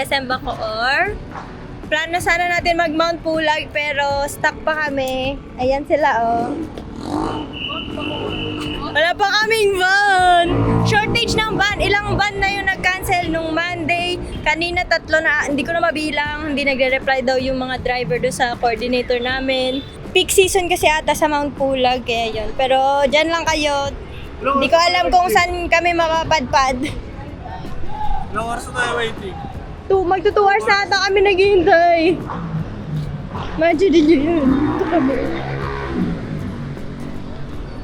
SM Bacoor. Plano sana natin mag Mount Pulag pero stuck pa kami. Ayan sila oh. Wala pa kaming van! Shortage ng van. Ilang van na yung nag-cancel nung Monday. Kanina 3 na, hindi ko na mabilang. Hindi nagre-reply daw yung mga driver doon sa coordinator namin. Peak season kasi ata sa Mount Pulag, kaya yun. Pero dyan lang kayo. Hindi ko alam kung saan kami mapapadpad. Ilang oras na tayo waiting? Magto 2 hours na ata kami naghihintay. Imagine nyo yun. Ito kami.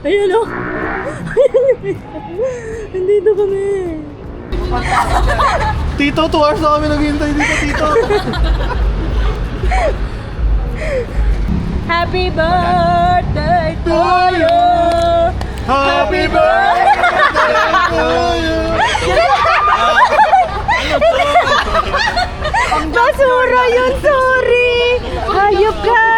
Ayan o. Nandito kami. Tito, 2 hours na kami naghihintay dito, Tito. Happy birthday to you. Happy birthday to you. Basura yun, sorry. Hayop ka.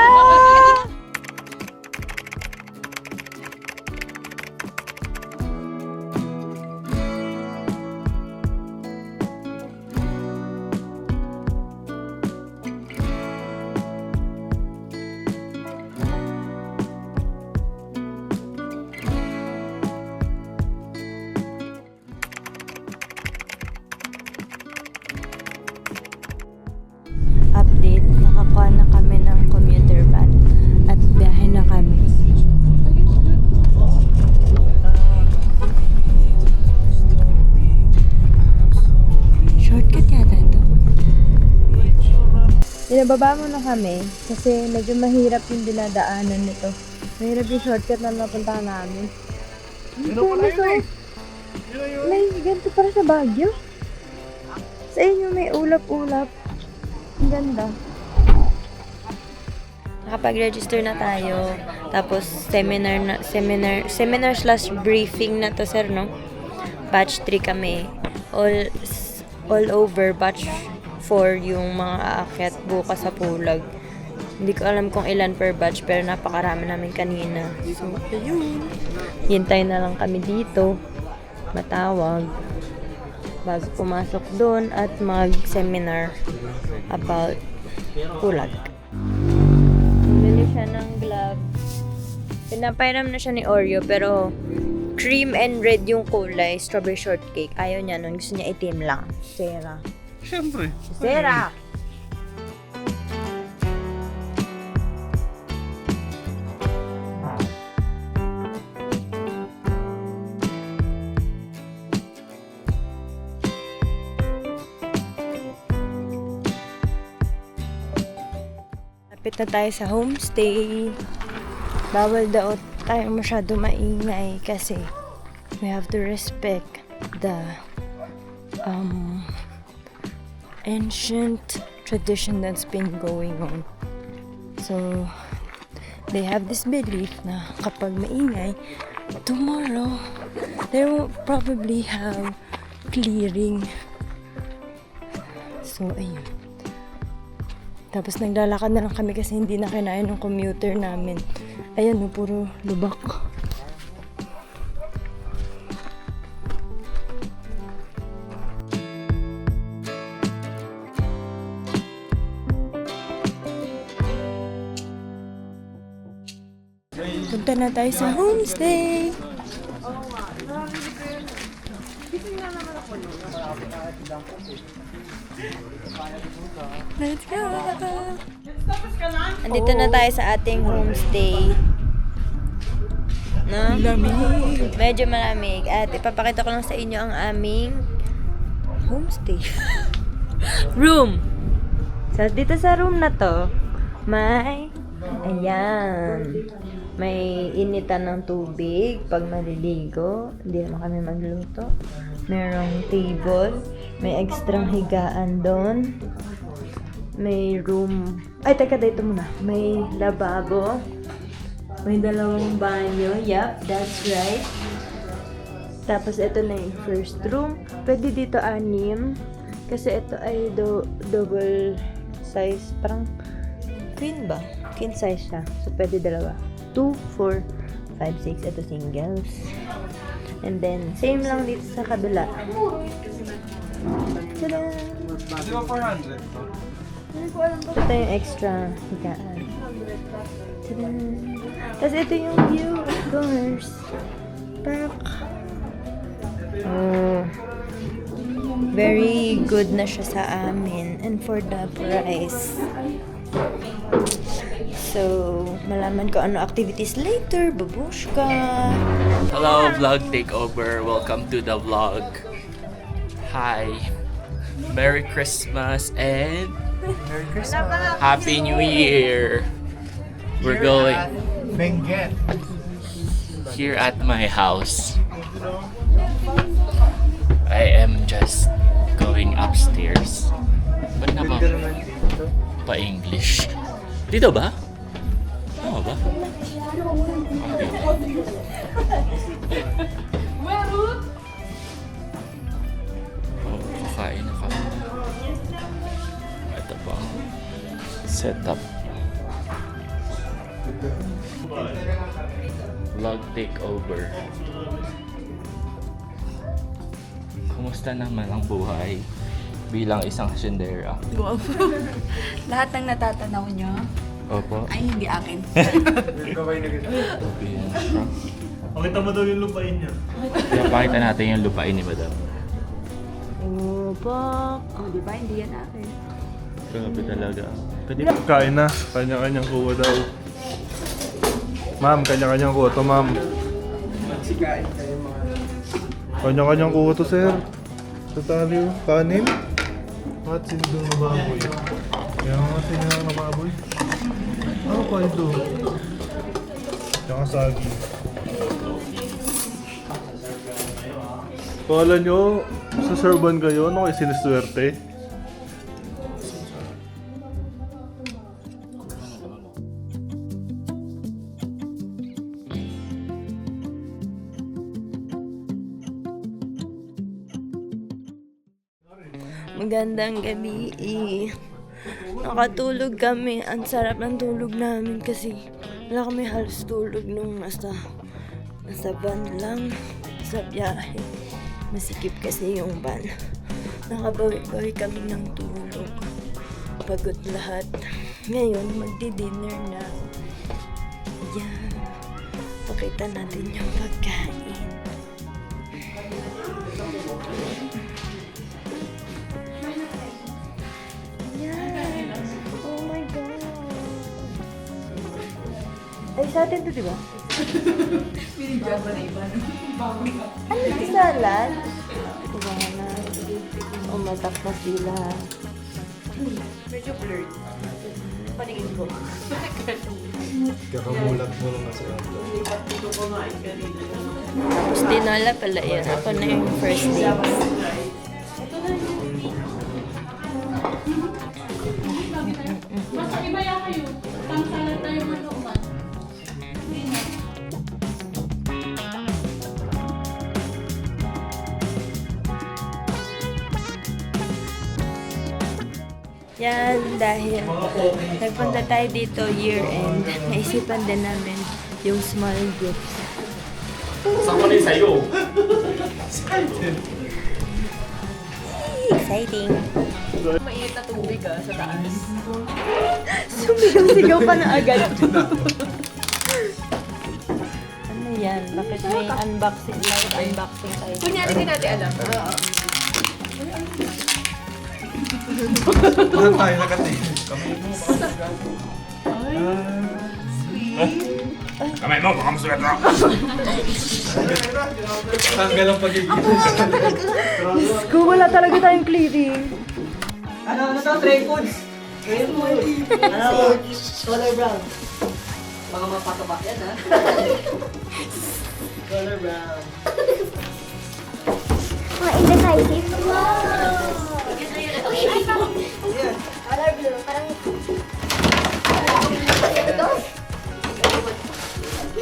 Update, nakakuha na kami ng commuter van at biyahe na kami. Shortcut yata ito. Binababa mo na kami kasi medyo mahirap yung dinadaanan nito. Mahirap yung shortcut na napuntahan namin. Sino pala yun eh? May ganito para sa Baguio. Sa inyo may ulap-ulap. Ang ganda. Nakapag-register na tayo. Tapos seminar slash briefing na to, sir, no? Batch 3 kami. All over batch 4 yung mga aakyat bukas sa Pulag. Hindi ko alam kung ilan per batch pero napakarami namin kanina. So, ayun. Hintay na lang kami dito. Matawag. Bago pumasok doon at mag-seminar about Pulag. Bumili siya ng glove. Pinapairam na siya ni Oreo pero cream and red yung kulay. Strawberry shortcake. Ayaw niya nun. Gusto niya itim lang. Sarah. Siyempre. Sarah! Lapit na tayo sa homestay. Bawal daw tayo masyado maingay kasi we have to respect the ancient tradition that's been going on. So, they have this belief na kapag maingay, tomorrow, they will probably have clearing. So, ayun. Tapos naglalakad na lang kami kasi hindi na kinaya ng commuter namin. Ayan, no, puro lubak. Punta na tayo sa homestay. Let's go! Andito na tayo sa ating homestay. No? Medyo malamig. At ipapakita ko lang sa inyo ang aming homestay. Room! So, dito sa room na to, may ayan. May initan ng tubig pag maliligo. Hindi naman kami magluto. Merong table. May extrang higaan doon. May room. Ay, teka, dito muna. May lababo. May 2 banyo. Yup, that's right. Tapos, ito na yung first room. Pwede dito 6. Kasi ito ay double size. Parang queen ba? Queen size siya. So, pwede 2. 2, 4, 5, 6. Ito singles. And then, same lang dito sa kabila. Tada! Di ba 400 to? Ito yung extra higaan. Tada! Tapos ito yung view, of course. Park. Oh. Very good na siya sa amin. And for the price. So, malaman ko ano activities later. Babushka. Hello, vlog takeover. Welcome to the vlog. Hi. Merry Christmas and Merry Christmas. Happy New Year. We're going Benguet. here at my house. I am just going upstairs. Ba't na ba? Pa-English. Dito ba? Tama ba? Oh, kakain na kami. Ito pa ang setup. Vlog takeover. Kumusta naman ang buhay bilang isang asyendera? Wow. Lahat ng natatanaw nyo Opo. ay hindi akin. Sabi yan siya. Pakita mo daw yung lupain niya. Kaya pakita natin yung lupain ni Madam. Pak. Oh, di ba? Hindi yan akin. Grabe talaga. Pwede Kain na. Kanya-kanyang kuha daw. Ma'am, kanya-kanyang kuha to, ma'am. Kanya-kanyang kuha to, sir. Sa tali, kanin. At sinidong na baboy. Kaya nga sinidong na baboy. Ano pa ito? Tsaka sagi. Kala nyo, sa serban kayo, ano kayo siniswerte? Magandang gabi. Nakatulog kami. Ang sarap ng tulog namin kasi wala kami halos tulog nung nasa van lang sa biyahe. Masikip kasi yung van. Nakabawi-bawi kami ng tulog. Pagod lahat. Ngayon, magdi-dinner na. Yan. Pakita natin yung pagkain. Yan. Oh my God. Ay, sa atin to, di ba? Binigyan ba na iba? Ano yung salad? Diba na? Umatak na sila. Medyo blurred. Paningin ko. Kakamulat mo lang nasa ito. Tapos tinola pala yun. Ako na yung first date. Masakibaya kayo. Pangsalat tayo manuman. Yan, dahil nagpunta tayo dito year-end, naisipan din namin yung small gifts. Somebody sa'yo. Exciting! Mainit na tubig sa taas. Sumigaw-sigaw ka na agad. Ano yan? Bakit may unboxing, live unboxing tayo? Kunyari din natin alam. Doon tayo nakatingin. Kamay mo, baka masulat na. Tanggal ang pagiging. Ko, wala talaga tayong clearing. Ano to? Trade foods? Trade foods. Ano? Color brown. Mga mapatubak yan, ha? Color brown. Indecisive. Color blue. Parang... Ito?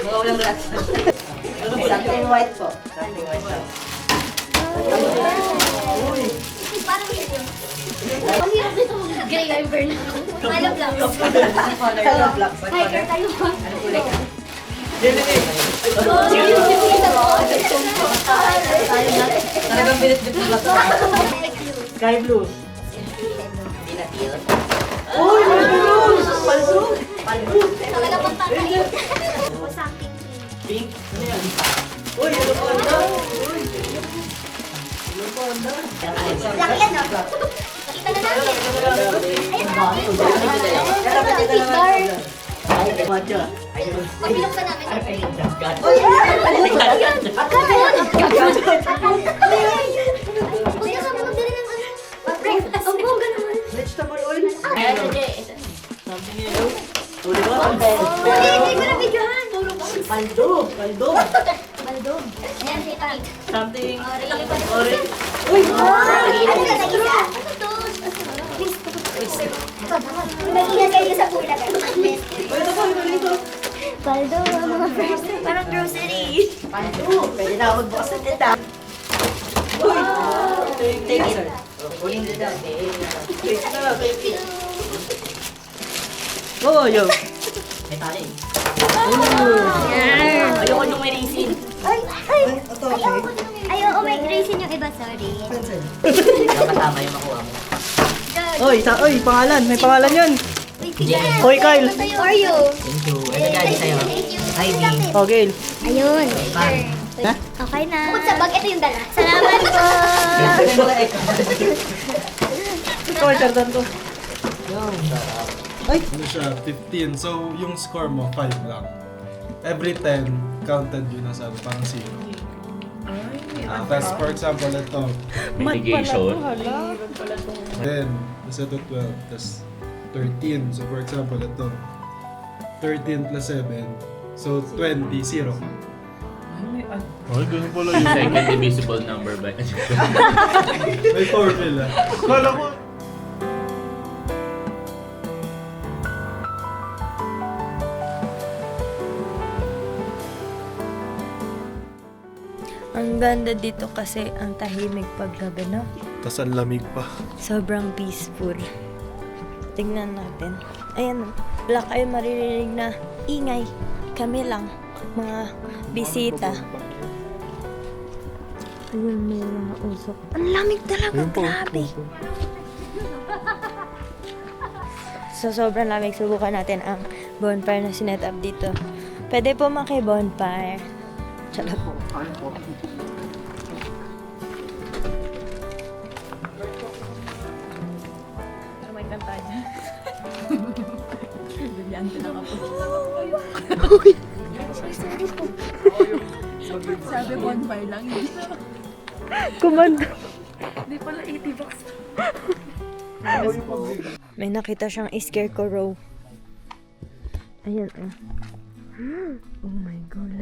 Mga ulang lahat. Something white po. Something white po. Parang yun. Ang hirap dito mag-gray or brown. Ano black? Color black. What Tiger color? tayo. Ano kulay ka? Talagang binit-bit mo ba ito? Sky blue. Uy, may balloon! Palso! Talaga pang tatay. O something pink. Pink? Ano yan? Uy, ano pa anda? Uy! Ano pa anda? Laki yan, no? Nakita na namin. Ayun na. Big bar. Mabilok ka namin. Uy! Uy, kasama magdala ng ano? Ang bongga naman. Vegetable oil. Ayan, Jay. Something yellow. Huli ko? Hindi ko na videohan. Paldo! Paldo! Baldog. Ayan, si Pink. Something Orange. orange. Uy! Ano na nag-isa? Ano to? Mag-ingat kayo sa pula. Uy, ito po, ito dito. Baldo, mga first. Parang grocery. Paldo! Pwede na magbukas ng tita. Uy! Take it. Huling dito. Take na lang, take it. Oh, yo. May tali. Ayoko nung may raisin. Ay! Ayoko, may raisin yung iba, sorry. Kapatama yung makuha mo. Oy, Oy, pangalan. May pangalan yun. Hoy, Kyle. Oreo. Thank you. Ano galing sa'yo? Ivy. Okay. Okay. Ayun. Ha? Okay na. Bukod sa bag, ito yung dala. Salamat po. Ito, Jordan to. Ano siya? 15. So, yung score mo, 5 lang. Every 10, counted yun na sabi, parang 0. Tapos, for example, ito. Mitigation. Then, isa to 12. Tapos, 13. So, for example, ito. 13 plus 7. So, 20, 0. Ay, ganun pala yun. Second divisible number by... May formula. Kala ko. Ang ganda dito kasi ang tahimik paggabi, no? Tapos ang lamig pa. Sobrang peaceful. Tingnan natin. Ayan, wala kayo maririnig na ingay. Kami lang, mga bisita. Ayun, may mga usok. Ang lamig talaga, grabe. So, sobrang lamig. Subukan natin ang bonfire na sinet up dito. Pwede po maki-bonfire. Charot. May kanta niya. Brilyante lang ako. Sabi bonfire lang yun. Kumanda. Hindi pala 80 bucks. May nakita siyang scarecrow. Ayan, oh. Oh my God,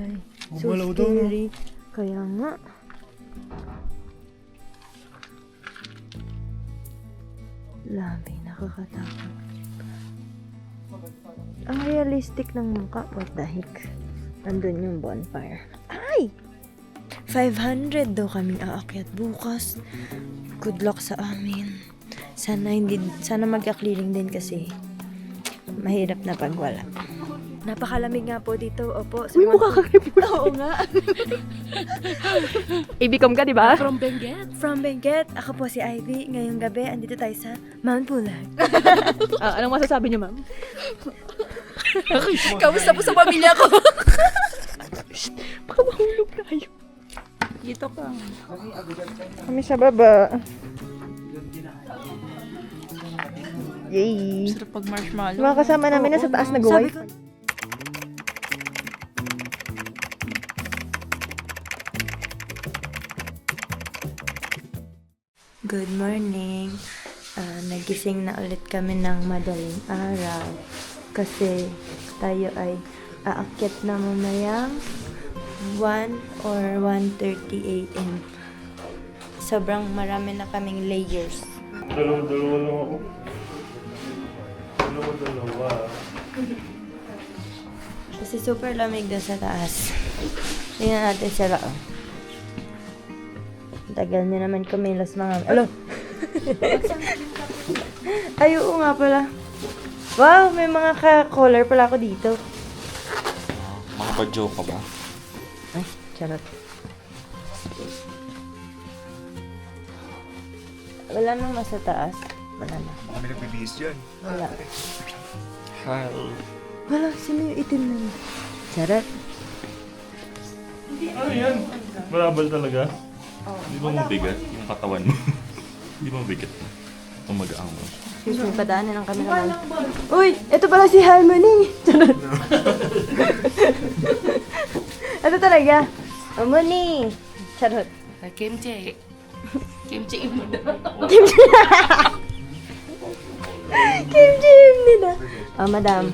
so Gumalaw daw, no? scary. Kaya nga. Labi, nakakatakot. Ang realistic ng mukha. What the heck? Nandun yung bonfire. Ay! 500 daw kaming aakyat bukas. Good luck sa amin. Sana magka-clearing din kasi mahirap na pag wala. Napakalamig nga po dito. Opo. Uy, mukha ka Oo nga. Ibicom ka, di ba? From Benguet. Ako po si Ivy. Ngayong gabi, andito tayo sa Mount Pulag. Anong masasabi niyo, ma'am? Kamusta po sa pamilya ko? Baka mahulog tayo. Dito ka. Kami sa baba. Yay! Sarap pag marshmallow. Mga kasama namin na sa taas nag-wifi. Good morning. Nagising na ulit kami ng madaling araw kasi tayo ay aakyat na mamayang 1 or 1:30 a.m. Sobrang marami na kaming layers. Dalawa lang ako. Dalawa. Kasi super lamig doon sa taas. Tingnan natin sila. Oh. Tagal niya naman kumilos mga... Alo! Ay, oo nga pala. Wow, may mga ka-color pala ako dito. Mga Nagpa-joke ka ba? Ay, charot. Wala nang nasa taas. Wala na. Kami nagbibihis dyan. Wala. Hi. Wala, sino yung itim na yun? Charot. Ano yan? Marabal talaga? Di ba mabigat yung katawan mo? Di ba mabigat? Tumagaang mo. Excuse me, padaanan ng cameraman. Uy! Ito pala si Harmony! Charot. Ito talaga. Harmony! Charot. Kimchi. Kimchi mo na. Kimchi nila. Oh, madam.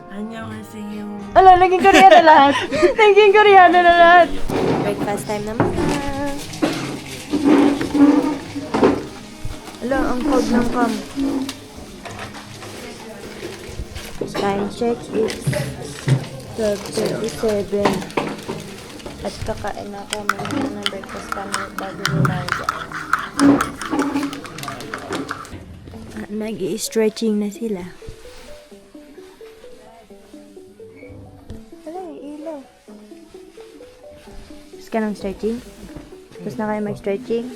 Annyeonghaseyo. Ala, naging Koreano lahat. Naging Koreano na lahat. Breakfast time naman na. Ala, ang cold ng cam. Time check is 12:37. At kakain na kami ng breakfast kami bago lumaga. Nag-i-stretching na sila. Wala, ilaw. Tapos ka ng stretching? Tapos na kayo mag-stretching?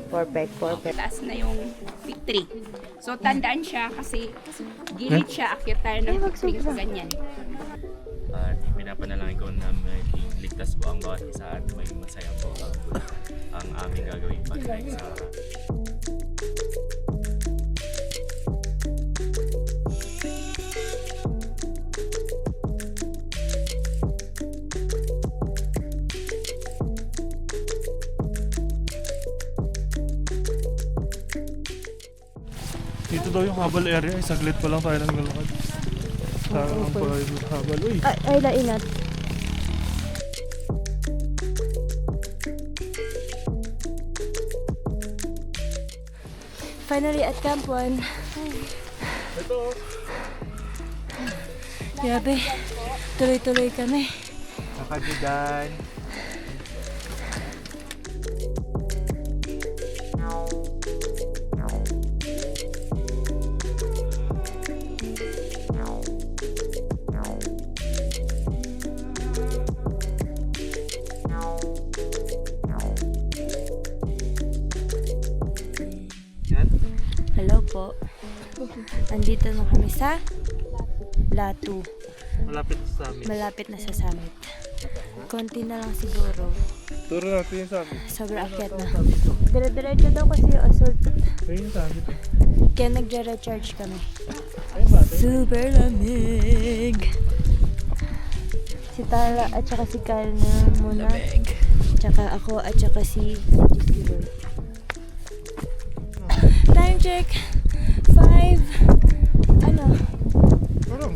Perfect. Taas na yung victory. So, tandaan siya kasi gilid siya, akyat tayo ng victory sa ganyan. At pinapanalangin ko na maging ligtas po ang bawat isa at may masaya po ang aming gagawing pag-hike sa Dito daw yung habal area. Saglit pa lang tayo ng lalakad. Sarang pa yung habal. Uy! Ay, lainat. Finally at Camp 1. Ito! Grabe. Tuloy-tuloy kami. Nakadidan. Hello po. Andito na kami sa Latu. Malapit sa amin. Malapit na sa summit. Konti na lang siguro. Turo natin yung sabi. Sobrang akyat na. Dire-diretso daw kasi yung assault. Ayun yung sabi. Kaya nagre-recharge kami. Ayun ba? Super lamig. Si Tala at saka si Kyle na muna. Tsaka ako at saka si Steven. Time check. 5. Ano? Parang.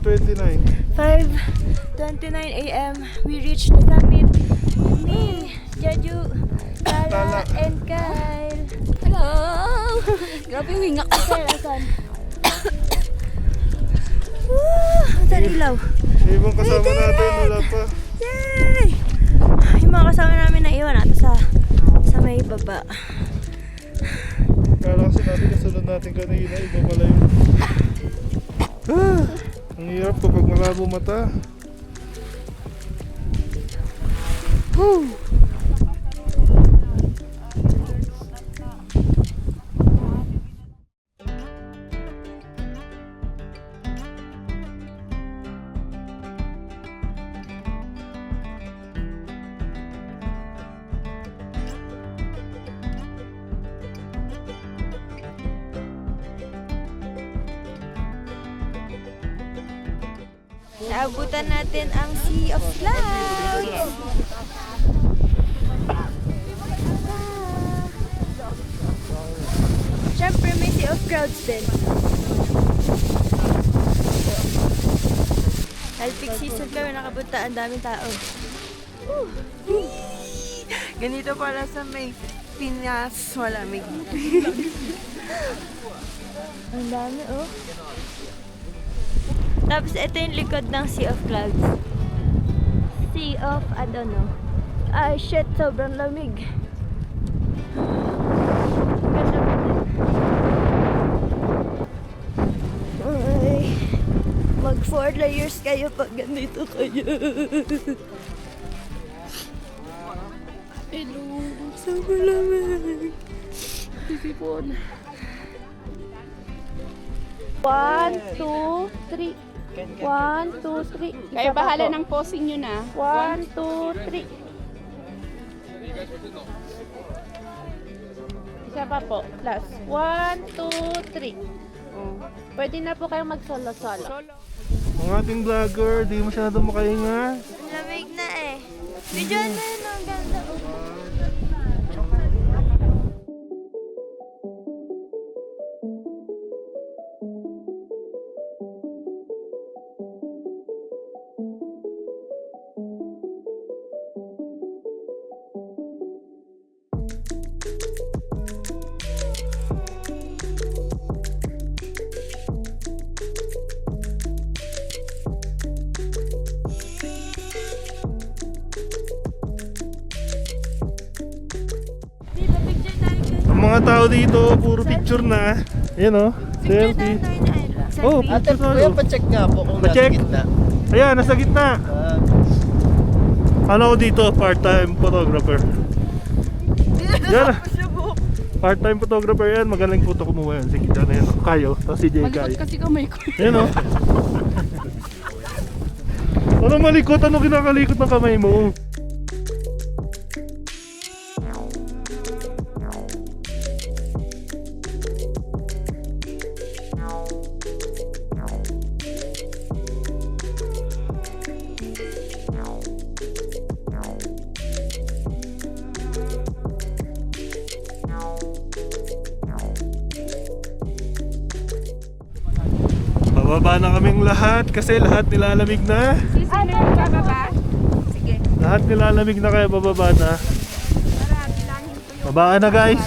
5:29. 5:29 a.m. We reached the summit. Me, Jaju, Tala, and Kyle. Hello! Grabe yung hinga ko. Kyle, asan? Woo! Ang talilaw. Ibang kasama natin, wala pa. Yay! Yung mga kasama namin na iwan natin sa may baba. Kala kasi natin kasunod natin kanina, iba pala yun. Ang hirap kapag malabo mata. Woo! Naabutan natin ang Sea of Clouds. Siyempre may Sea of Clouds din. Dahil peak season kami nakapunta, ang daming tao. Ganito pala sa may Pinas, malamig. Ang dami oh. Tapos ito yung likod ng Sea of Clouds. Sea of, I don't know. Ay shit, sobrang lamig. Ganda pa din. 4 layers kayo pag ganito kayo. Hello. Sobrang lamig. Sisipon. 1, 2, 3. 1, 2, 3. Kayo bahala ng posing nyo na. 1, 2, 3. Isa pa po. Last. 1, 2, 3. Pwede na po kayong mag-solo-solo. Ang ating vlogger, di masyado makahinga. Lamig na eh. Video na yun. Ang ganda. Ang mga tao dito, puro picture na. Ayan o, selfie. Oh, Ate, picture kuya, tayo. pa-check nga po kung Pa-check? nasa gitna. Ayan, nasa gitna. Ano ko dito, part-time photographer. Yan. Part-time photographer yan, magaling photo kumuha yan. Sige, dyan na yan. Kayo, tapos si Jay Malikot Kayo. kasi kamay ko. Yan o. Ano malikot? Ano kinakalikot ng kamay mo? Bababa na kaming lahat kasi lahat nilalamig na. Sino yung bababa? Sige. Lahat nilalamig na kaya bababa na. Para bilangin ko yung... Babaan na guys.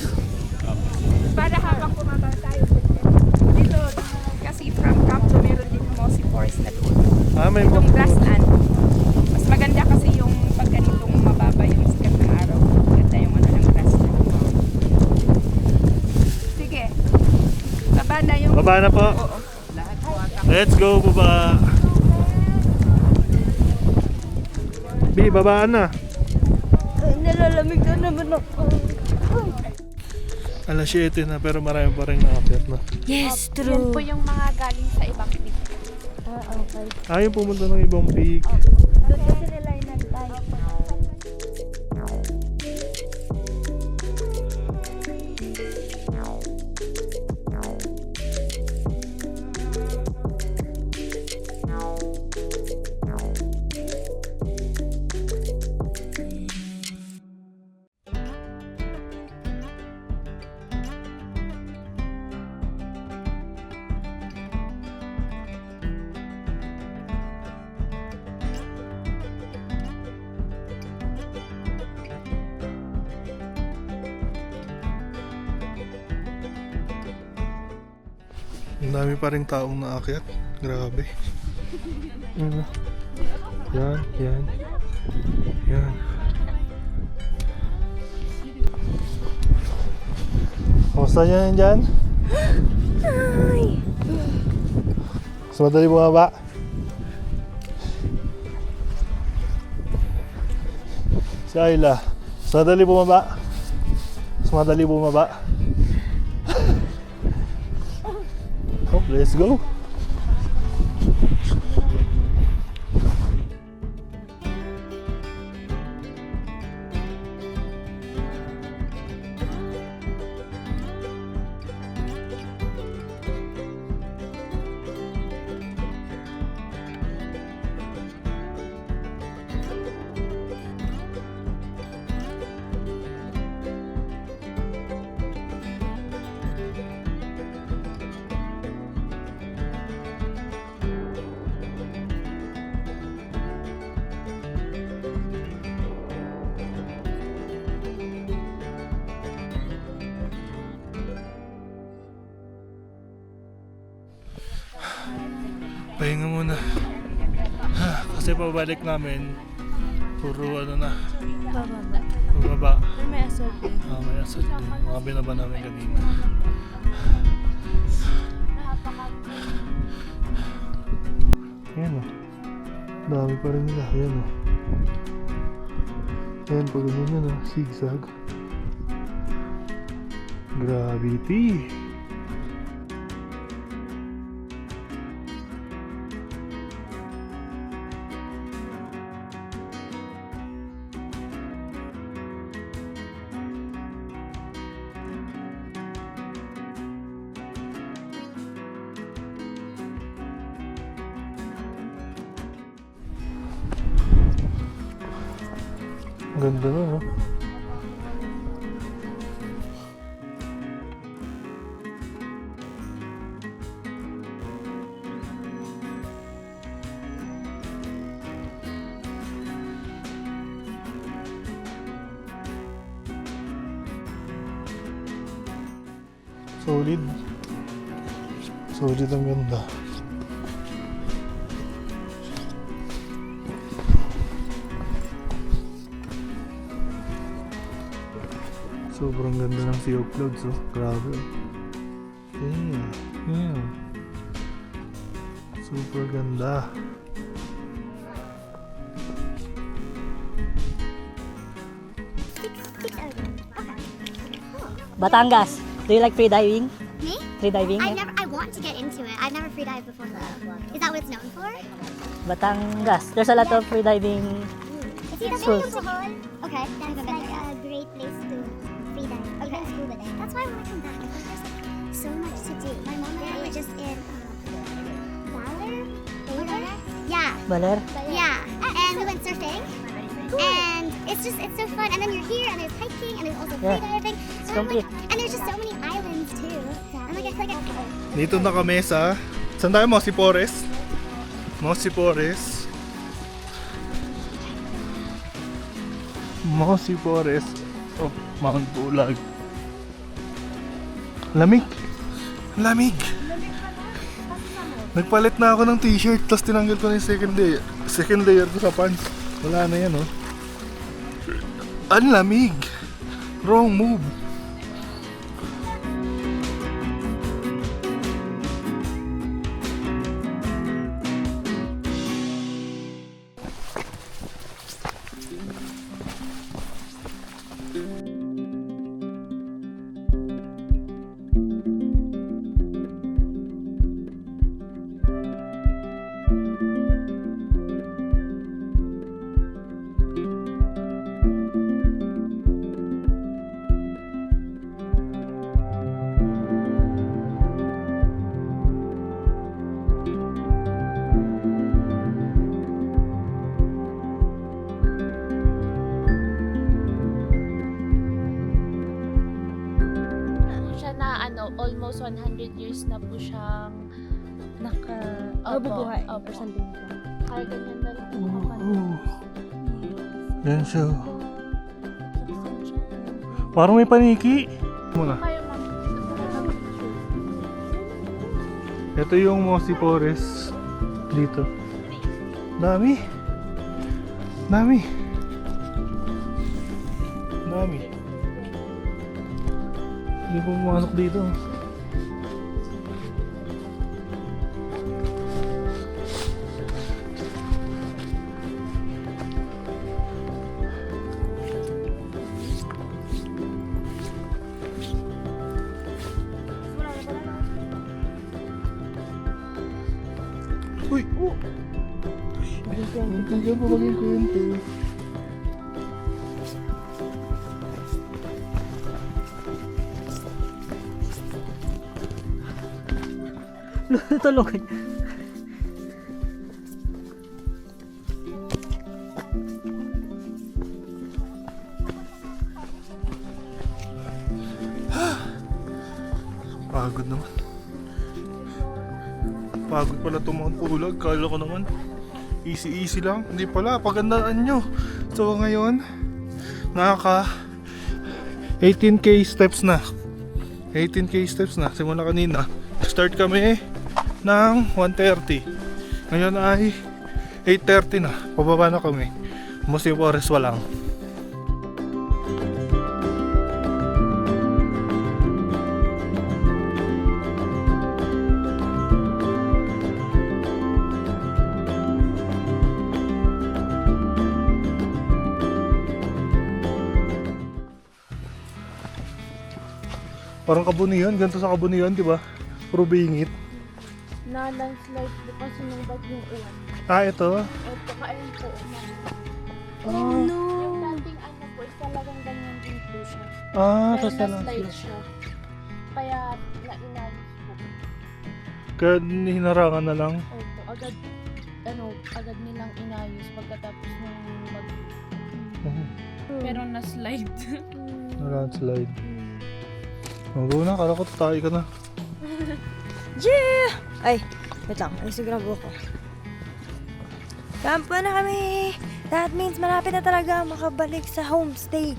Para habang bumaba tayo. Dito, kasi from Camp to meron din yung Mossy Forest na doon. May Itong grassland. Mas maganda kasi yung pag ganitong mababa yung sikat ng araw. Maganda yung ano ng grassland. Sige. Baba na yung... Baba na po. Oo. Let's go baba. B, babaan na. Ay, nalalamig na naman ako. Alas 7 na pero marami pa rin nakapit na. Yes, Yan true. po yung mga galing sa ibang peak. Okay. Ayaw pumunta ng ibang peak. Doon kasi nila inantay. Ang dami pa rin taong naakyat. Grabe. Yan, yan. Yan. Kamusta yan dyan? Mas madali bumaba. Si Ayla. Mas madali bumaba. Mas madali bumaba. Oh, let's go. Pahinga muna. Kasi pabalik namin puro ano na. Bababa. Bababa. May assault din. May assault din. Mga binaba namin kanina. Yan o. Marami pa rin nila. Ayan o. Ayan, pag ganyan yan o. Zigzag. Gravity. Ganda na, no? Solid. Solid ang ganda. Sobrang ganda ng sea of clouds, oh. Grabe, oh. Yeah. Super ganda. Batangas, do you like free diving? Me? Free diving? I want to get into it. I've never free dived before though. Is that what it's known for? Batangas, there's a lot of free diving. Is it Schools. Okay, that's like a great place to free dive. Okay. Scuba dive. That's why I want to come back. Because there's like so much to do. My mom and I were just in Baler? Yeah. Baler? Yeah. And we went surfing. And it's so fun. And then you're here and there's hiking and there's also free Yeah. diving. It's So I'm like, complete. and there's just so many islands too. I'm like, I feel like Dito na kami sa... Saan tayo? Mossy Forest? Mossy Forest. Mossy Forest of Mount Pulag. Lamig! Lamig! Nagpalit na ako ng t-shirt tapos tinanggal ko na yung second layer ko sa pants. Wala na yan, oh. Ang lamig! Wrong move! Siya na almost 100 years na po siyang Nabubuhay. Opo. Kaya ganyan na rin po naman. Yan siya. Parang may paniki. Muna. Kaya ma'am. Ito yung Mossy Forest dito. Dami. Dami. Dami. Hindi po pumasok dito. Uy! Oh! Hindi ka pa maging kwento. Tulog kayo. Pagod naman. Pagod pala itong mga pulag. Kala ko naman easy lang. Hindi pala, pagandaan nyo. So ngayon, nakaka 18k steps na. 18k steps na. Simula kanina. Start kami ng 1:30. Ngayon ay 8:30 na. Pababa na kami. Mossy Forest walang. Parang Kabunihan, ganito sa Kabunihan, di ba? Puro bingit. Na landslide po kasi nung bagyong uwan. Ah, ito. Opo, kain po. Ah, Yung dating ano po, is talagang ganyan din po siya. tapos na lang. na-slide siya. Kaya nainalis po. Kaya hinarangan na lang. Opo, agad nilang inayos pagkatapos ng bagyo. Pero na-slide. Landslide. Go na, kala ko tatay ka na. Yeah! Ay, wait lang. Instagram ko. Kampo na kami! That means malapit na talaga makabalik sa homestay.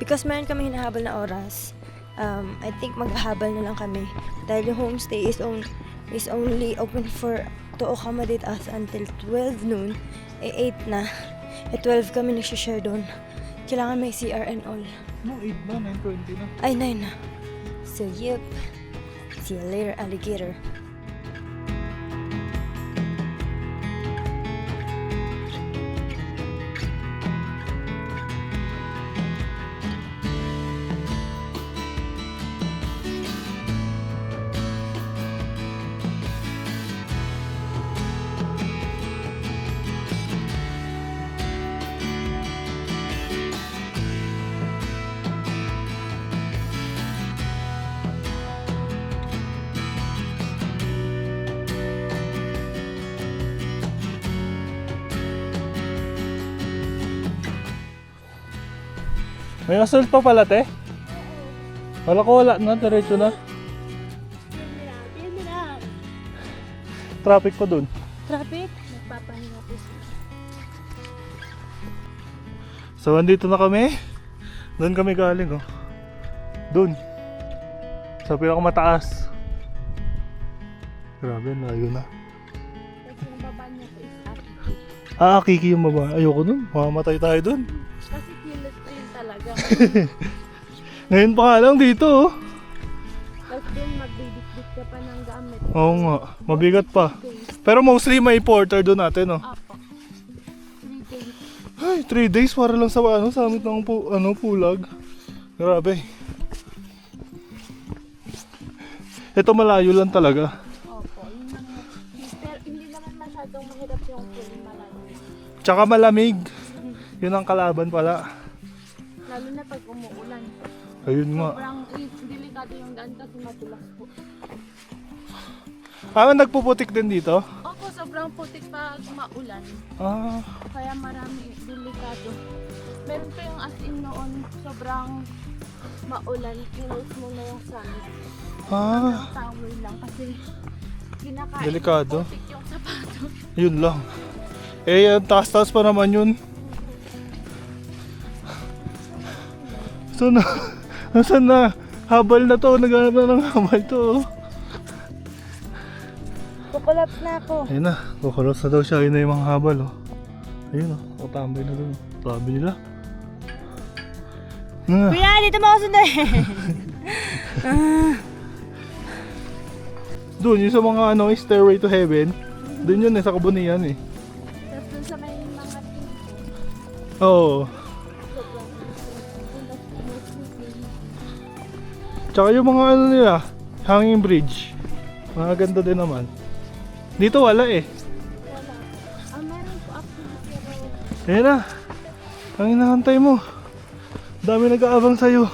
Because meron kami hinahabol na oras. I think maghahabal na lang kami. Dahil yung homestay is only open to accommodate us until 12 noon. 8 na. 12 kami nagsishare doon. Kailangan may CR and all. No, 8 na, 9:20 na. Ay, 9 na. So, yep. See you later, alligator. May assault pa pala, te? Wala ko wala na, diretso na. Traffic pa dun. Traffic? Nagpapahinga po siya. So, andito na kami. Doon kami galing, oh. Doon. Sa pinakamataas. Grabe, layo na. Kasi yung baba niya po is attitude. Ah, Kiki yung baba. Ayoko dun. Mamamatay tayo dun. Kasi kilos ko yun talaga. Ngayon pa nga lang dito, oh. Tapos doon magbibit-bit ka pa ng gamit. Oo nga. Mabigat pa. Pero mostly may porter doon natin, oh. Apo. 3 days. Ay, 3 days para lang sa summit ng Pulag. Grabe. Ito malayo lang talaga. Opo. Yun lang. Pero hindi naman masyadong mahirap yung pool malayo. Tsaka malamig. Yun ang kalaban pala. Lalo na pag umuulan. Ayun nga. Sobrang delikado yung daan kasi matulas po. Ah, nagpuputik din dito? Opo, sobrang putik pag maulan. Ah, Kaya marami delikado. Meron pa yung as in noon, sobrang maulan, close mo na yung summit. ah, Tower lang kasi kinakain. Delikado. Putik yung sapatos. yun lang. Eh, ang taas-taas pa naman yun. Saan na? Nasaan na? Habal na to. Naghanap na ng habal to. Oh. Kukulaps na ako. Ayun na. Kukulos na daw siya. Ayun na yung mga habal. Oh. Ayun oh. Katambay na doon. Sabi nila. Na. Kuya, dito mo ako sundan. Doon yung sa mga Stairway to Heaven. Doon yun sa Kabunihan eh. Tapos dun sa may mga tingko, Oo. sobrang Tsaka yung mga nila, hanging bridge. Mga ganda din naman. Dito wala eh. wala. Meron po actually pero Ayan na. Ang hinahantay mo. Dami nag-aabang sa'yo.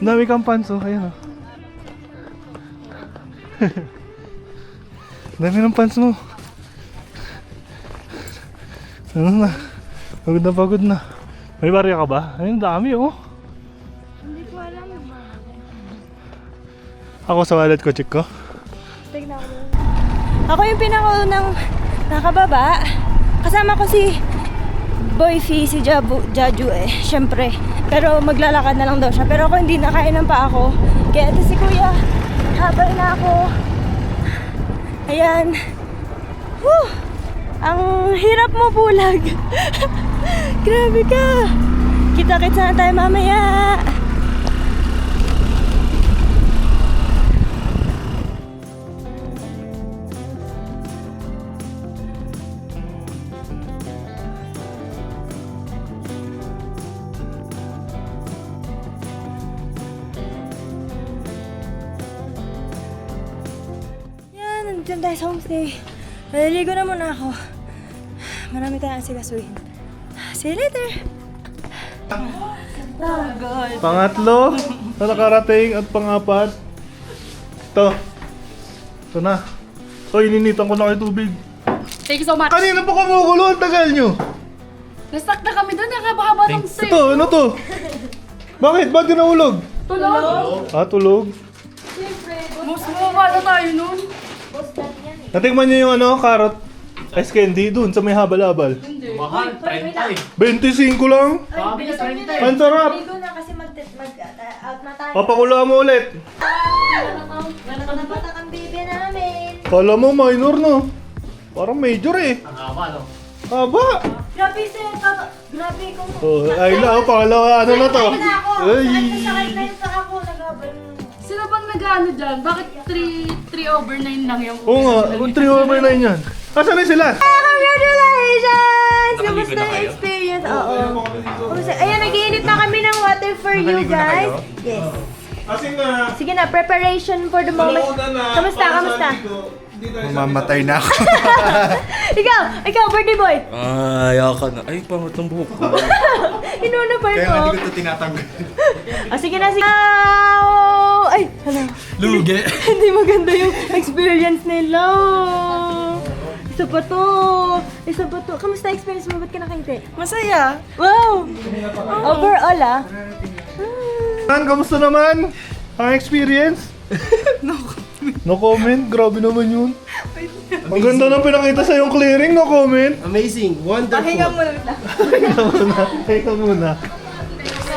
Dami kang panso. Ayan o. Dami ng pants mo. Ano na? Pagod na pagod na. May barya ka ba? Ayun, dami oh. hindi ko alam yung mga. Ako sa wallet ko, check ko. Tignan ko. Ako yung pinakaunang nakababa. Kasama ko si Boyfie, si Jaju eh. Syempre. Pero maglalakad na lang daw siya. Pero ako hindi nakainan pa ako. Kaya ito si Kuya. Habal na ako. Ayan. Whew! Ang hirap mo, Pulag. Grabe ka. Kita-kits na tayo mamaya. dito na tayo sa homestay. Maliligo na muna ako. Marami tayong asikasuhin. See you later! Pangatlo na nakarating at pangapat. Ito. Ito na. So, ininitan ko na kayo tubig. Thank you so much. Kanina pa kumukulo, ang tagal nyo. Nastuck na kami doon, nakabahaba ng stay. Ito, ano to? Bakit? Ba't ka nahulog? Tulog. Ah, tulog. Mas bumaba na tayo nun. Natikman nyo yung ano, carrot ice candy dun sa may habal-habal. Mahal, 30 eh. 25 lang? Ang sarap! Ligo na kasi mag-out na tayo. Papakulaan mo ulit. Napatak ang baby namin. Kala mo minor no? Parang major eh. Ang haba, no? Haba! Grabe sir, grabe kung... Oh, ay lang, pangalawa ano na to? Ay! Sakit na yung saka ko, nagabal. Sino bang nag-ano dyan? Bakit 3/9 lang yung Oo nga, 3/9 yan. Asan na sila? Congratulations! Kamusta na yung kayo? experience? Oo. Ayan, nag-iinit na kami ng water for you guys. Yes. Asin na. Sige na, preparation for the moment. Kamusta? Kamusta? Mamamatay na ako. Ikaw, birthday boy. Ay, ka na. Ay, pangat ng buhok ko. Inuna pa ito. ito tinatanggal. Sige na, sige. Ow! Ay, hala. Lugi. Hindi maganda yung experience nila. Isa pa to. Kamusta experience mo? Ba't ka nakangiti? Masaya. Wow! Overall, ah. Kamusta naman? Ang experience? No comment. Grabe naman yun. Ang ganda ng pinakita sa yung clearing, no comment. Amazing, wonderful. Pahinga mo lang. Teka muna.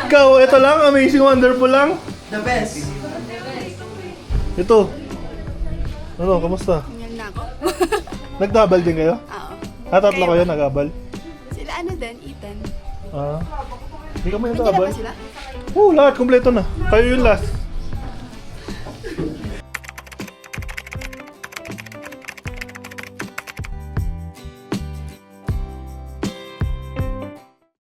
Ikaw, ito lang, amazing, wonderful lang. The best. Ito. Ano, kamusta? Yan na ako. Nagdabal din kayo? Oo. Tatlo kayo nagabal? Sila ano din, Ethan. Ah. Hindi kami Nandiyan na nagabal? ba sila? Oo, lahat, kompleto na. Kayo yung last.